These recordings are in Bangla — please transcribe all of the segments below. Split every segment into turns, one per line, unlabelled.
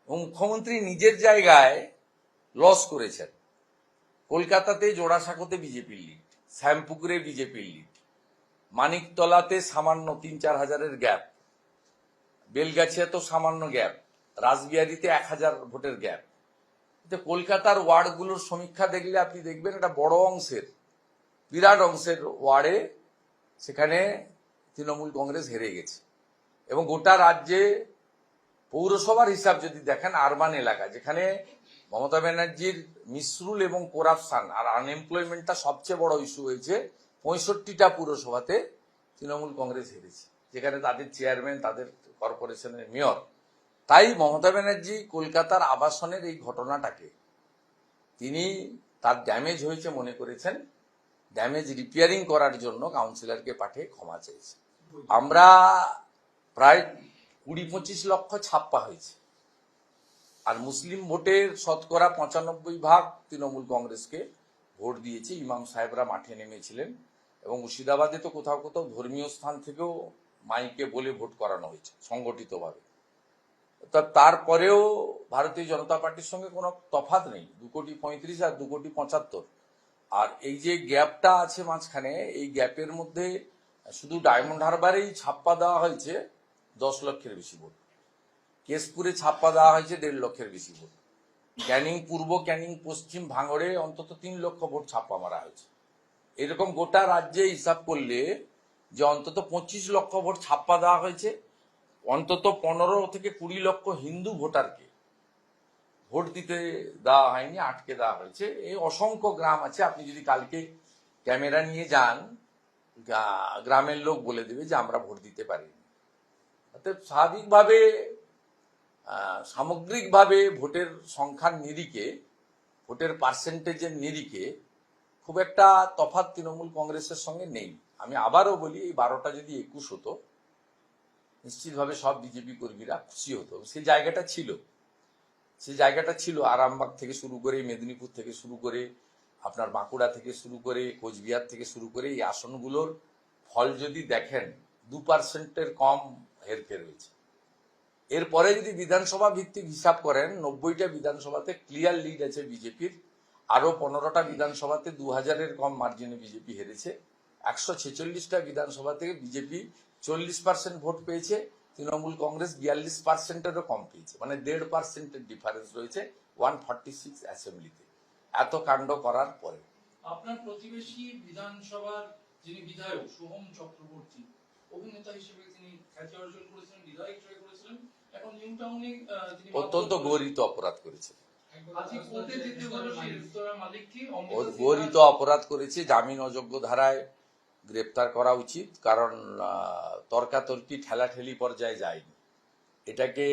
এবং মুখ্যমন্ত্রী নিজের জায়গায় লস করেছেন। কলকাতাতে জোড়াসাঁকোতে বিজেপির লিড, শ্যামপুকুরে বিজেপির লিড, মানিকতলাতে সামান্য ৩-৪ হাজারের গ্যাপ, বেলগাছিয়া তো সামান্য গ্যাপ, রাসবিহারীতে ১,০০০ ভোটের গ্যাপ। কলকাতার ওয়ার্ডগুলোর সমীক্ষা দেখলে আপনি দেখবেন এটা বড় অংশের, বিরাট অংশের ওয়ার্ডে সেখানে তৃণমূল কংগ্রেস হেরে গেছে। এবং গোটা রাজ্যে পৌরসভার হিসাব যদি দেখেন, আরবান এলাকা যেখানে মমতা ব্যানার্জির মিসরুল এবং করাপশন আর আনএমপ্লয়মেন্টটা সবচেয়ে বড় ইস্যু হয়েছে, ৬৫টা পুরসভাতে তৃণমূল কংগ্রেস হেরেছে, যেখানে তাদের চেয়ারম্যান, তাদের কর্পোরেশনের মেয়র। তাই মমতা ব্যানার্জি কলকাতার আবাসনের এই ঘটনাটাকে তিনি তার ড্যামেজ হয়েছে মনে করেছেন, ড্যামেজ রিপেয়ারিং করার জন্য কাউন্সিলরকে পাঠিয়ে ক্ষমা চেয়েছে। আমরা প্রায় ২০-২৫ লক্ষ ছাপ্পা হয়েছে, আর মুসলিম ভোটের শতকরা ৯৫% তৃণমূল কংগ্রেসকে ভোট দিয়েছে। ইমাম সাহেবরা মাঠে নেমেছিলেন এবং মুর্শিদাবাদে তো কোথাও কোথাও ধর্মীয় স্থান থেকেও মাইকে বলে ভোট করানো হয়েছে সংগঠিতভাবে। তারপরেও ভারতীয় জনতা পার্টির সঙ্গে কোনো তফাৎ নেই, ২,৩৫,০০,০০০ আর ২,৭৫,০০,০০০। আর এই যে গ্যাপটা আছে মাঝখানে, এই গ্যাপের মধ্যে শুধু ডায়মন্ড হারবারেই ছাপ্পা দেওয়া হয়েছে ১০ লক্ষের বেশি ভোট, কেশপুরে ছাপ্পা দেওয়া হয়েছে ১.৫ লক্ষের বেশি ভোট, ক্যানিং পূর্ব, ক্যানিং পশ্চিম, ভাঙড়ে অন্তত ৩ লক্ষ ভোট ছাপ্পা মারা হয়েছে। এরকম গোটা রাজ্যে হিসাব করলে যে অন্তত ২৫ লক্ষ ভোট ছাপ্পা দেওয়া হয়েছে, অন্তত ১৫ থেকে ২০ লক্ষ হিন্দু ভোটারকে ভোট দিতে দেওয়া হয়নি, আটকে দেওয়া হয়েছে। এই অসংখ্য গ্রাম আছে, আপনি যদি কালকে ক্যামেরা নিয়ে যান, গ্রামের লোক বলে দেবে যে আমরা ভোট দিতে পারিনি। অর্থাৎ স্বাভাবিকভাবে সামগ্রিকভাবে ভোটের সংখ্যার নিরিখে, ভোটের পার্সেন্টেজের নিরিখে খুব একটা তফাৎ তৃণমূল কংগ্রেসের সঙ্গে নেই। আমি আবারও বলি, এই ১২টা যদি ২১ হতো, নিশ্চিতভাবে সব বিজেপি কর্মীরা খুশি হতো। সেই জায়গাটা ছিল আরামবাগ থেকে শুরু করে, মেদিনীপুর থেকে শুরু করে, আপনার বাঁকুড়া থেকে শুরু করে, কোচবিহার থেকে শুরু করে, এই আসনগুলোর ফল যদি দেখেন ২% কম হেরফের হয়েছে। এরপরে যদি বিধানসভা ভিত্তিক হিসাব করেন, ৯০টা বিধানসভাতে ক্লিয়ার লিড আছে বিজেপির, আরো 15টা বিধানসভাতে ২,০০০-এর কম মার্জিনে বিজেপি হেরেছে। ১৪৬টা বিধানসভা থেকে বিজেপি ৪০% ভোট পেয়েছে, তৃণমূল কংগ্রেস ৪২%-এরও কম পেয়েছে, মানে ১.৫%-এর ডিফারেন্স রয়েছে 146 অ্যাসেম্বলিতে। এত কাণ্ড করার পরে
আপনার প্রতিবেশী বিধানসভার যিনি বিধায়ক সোহম চক্রবর্তী, অভিনেতা হিসেবে তিনি খ্যাতি অর্জন করেছিলেন, বিধায়ক হিসেবে করেছিলেন, এখন নিউ টাউনে তিনি
অত্যন্ত গৌরিত অপরাধ করেছে। গৌরিত অপরাধ করেছে, জামিন অযোগ্য ধারায় গ্রেপ্তার করা উচিত, কারণ তর্কাতর্কি ঠেলাঠেলি পর্যায়ে যায়নি। এটাকে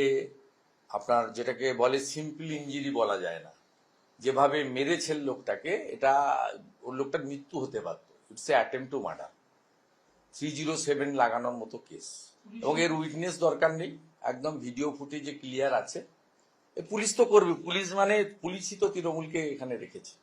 আপনার যেটাকে বলে সিম্পল ইঞ্জুরি বলা যায় না, যেভাবে মেরেছেন লোকটাকে, এটা ওর লোকটার মৃত্যু হতে পারত। It's a attempt to murder, 307 লাগানোর মতো কেস, এবং এর উইটনেস দরকার নেই, একদম ভিডিও ফুটেজে ক্লিয়ার আছে। পুলিশ তো করবে, পুলিশ মানে পুলিশই তো তৃণমূলকে এখানে রেখেছে।